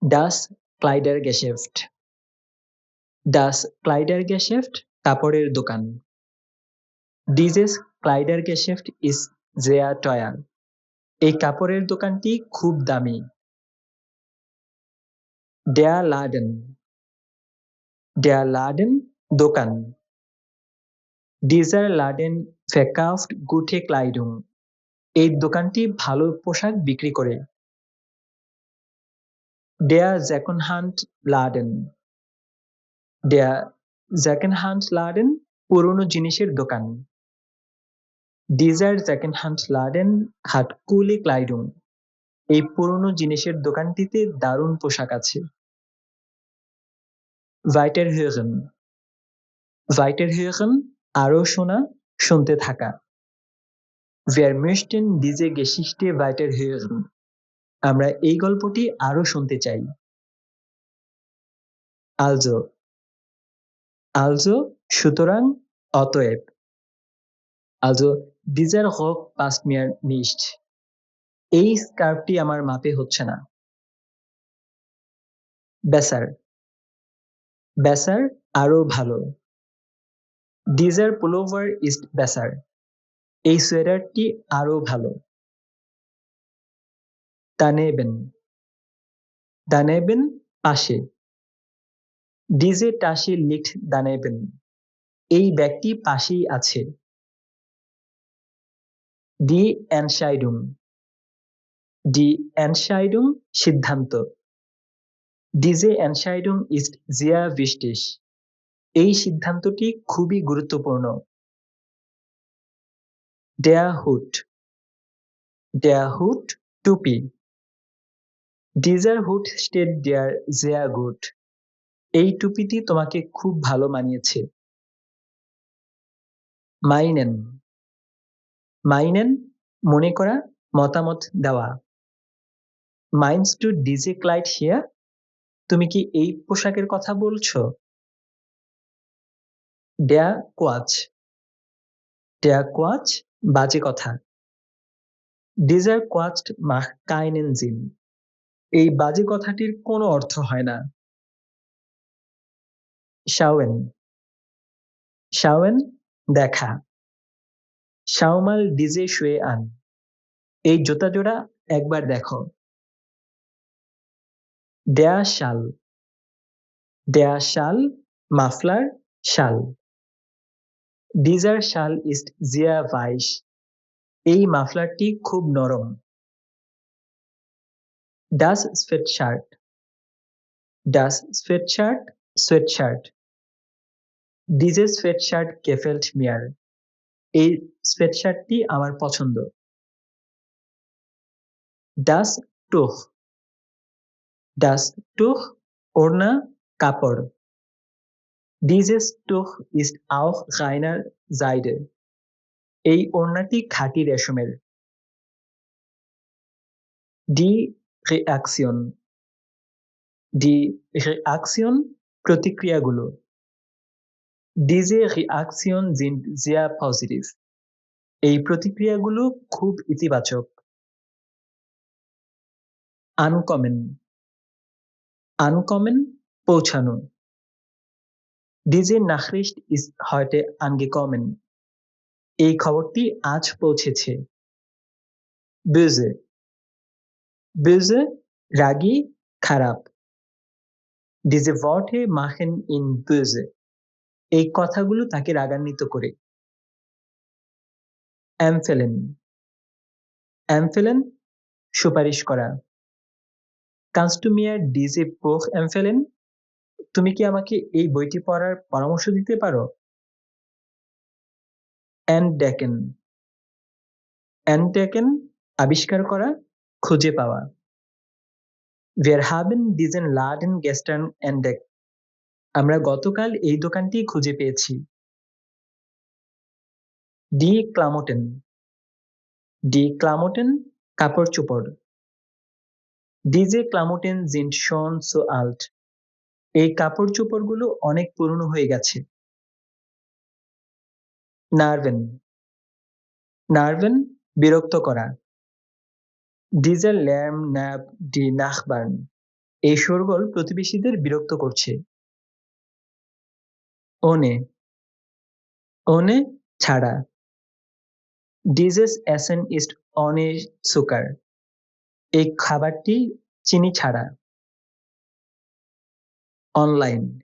ডাস ক্লাইডারগেschäft ডাস ক্লাইডারগেschäft কাপড়ের দোকান। Dieses Kleidergeschäft ist sehr teuer. এই কাপড়ের দোকানটি খুব দামি। Der Laden Der Laden দোকান। Dieser Laden verkauft gute Kleidung. এই দোকানটি ভালো পোশাক বিক্রি করে। Der Secondhand Laden Der Secondhand Laden পুরনো জিনিসের দোকান। Dieser Secondhand Laden hat coole Kleidung. এই পুরনো জিনিসের দোকানটিতে দারুণ পোশাক আছে। Weiterhören Weiterhören আরো শোনা, শুনতে থাকা। Wir möchten diese Geschichte weiterhören. আমরা এই গল্পটি আরো শুনতে চাই। Also Also সুতরাং, অতএব। Also dieser Rock passt mir nicht. এই স্কার্ফটি আমার মাপে হচ্ছে না। Besser Besser আরো ভালো। Dieser Pullover ist besser. এই সোয়েটারটি আরো ভালো। Daneben Daneben পাশে। Diese Tasche liegt daneben. এই ব্যাগটি পাশেই আছে। Die Entscheidung Die Entscheidung সিদ্ধান্ত। Diese Entscheidung ist sehr wichtig. এই সিদ্ধান্তটি খুবই গুরুত্বপূর্ণ। Der Hut Der Hut টুপি। Dieser Hut steht dir sehr gut. এই টুপিটি তোমাকে খুব ভালো মানিয়েছে। Meinen Meinen মনে করা, মতামত দেওয়া। Meinst du diese Kleid hier? তুমি কি এই পোশাকের কথা বলছো? Der Quatsch Der Quatsch বাজে কথা। Dieser Quatsch macht keinen Sinn. এই বাজে কথাটির কোনো অর্থ হয় না। Schauen Schauen দেখা। Schau mal diese Schuhe an. এই জুতা জোড়া একবার দেখো। Der Schal Der Schal muffler, শাল। Dieser Schal ist sehr weich. এই মাফলারটি খুব নরম। Das Sweatshirt Das Sweatshirt Sweatshirt Dieses Sweatshirt gefällt mir. এই সোয়েটশার্টটি আমার পছন্দ। Das Tuch Das Tuch ওড়না, কাপড়। Dieses Tuch ist auch reiner Seide. এই ওড়নাটি খাঁটি রেশমের। Die Reaktion Die Reaktion প্রতিক্রিয়াগুলো। Diese Reaktion sind sehr positiv. এই প্রতিক্রিয়াগুলো খুব ইতিবাচক। Ankommen Ankommen পৌঁছানো। Diese Nachricht ist heute angekommen. এই খবরটি আজ পৌঁছেছে। Böse Böse রাগী, খারাপ। Diese Worte machen ihn böse. এই কথাগুলো তাকে রাগান্বিত করে। Empfehlen Empfehlen সুপারিশ করা। Kannst du mir diese Buch empfehlen? তুমি কি আমাকে এই বইটি পড়ার পরামর্শ দিতে পারো? Entdecken Entdecken আবিষ্কার করা, খুঁজে পাওয়া। Wir haben diesen Laden gestern entdeckt. আমরা গতকাল এই দোকানটি খুঁজে পেয়েছি। Die Klamotten Die Klamotten কাপড়-চোপড়। Diese Klamotten sind schon so alt. এই কাপড়-চোপড়গুলো অনেক পুরনো হয়ে গেছে। Nerven Nerven বিরক্ত করা। Dieser Lärm nervt die Nachbarn. এই শোরগোল প্রতিবেশীদের বিরক্ত করছে। ওনে, ওনে ছাড়া। Dieses Essen ist ohne Zucker. এই খাবারটি চিনি ছাড়া। Online,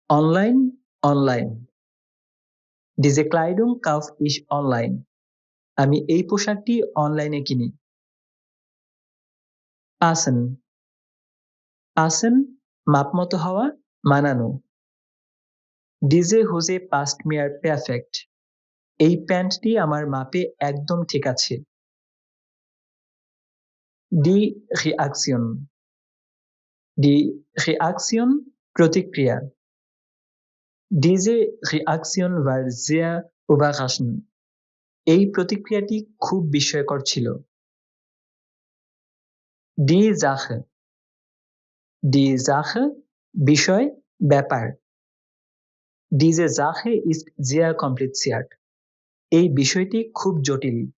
online, online. Diese Kleidung kaufe ich online. আমি এই পোশাকটি অনলাইনে কিনি। পাসেন, পাসেন মাপমতো হওয়া, মানানো। Diese Hose passt mir perfekt. এই প্যান্টটি আমার মাপে একদম ঠিক আছে। Die Reaktion, die Reaktion প্রতিক্রিয়া। Diese Reaktion war sehr überraschend. এই প্রতিক্রিয়াটি খুব বিস্ময়কর ছিল। Die Sache, die Sache বিষয়, ব্যাপার। Diese Sache ist sehr kompliziert. এই বিষয়টি খুব জটিল।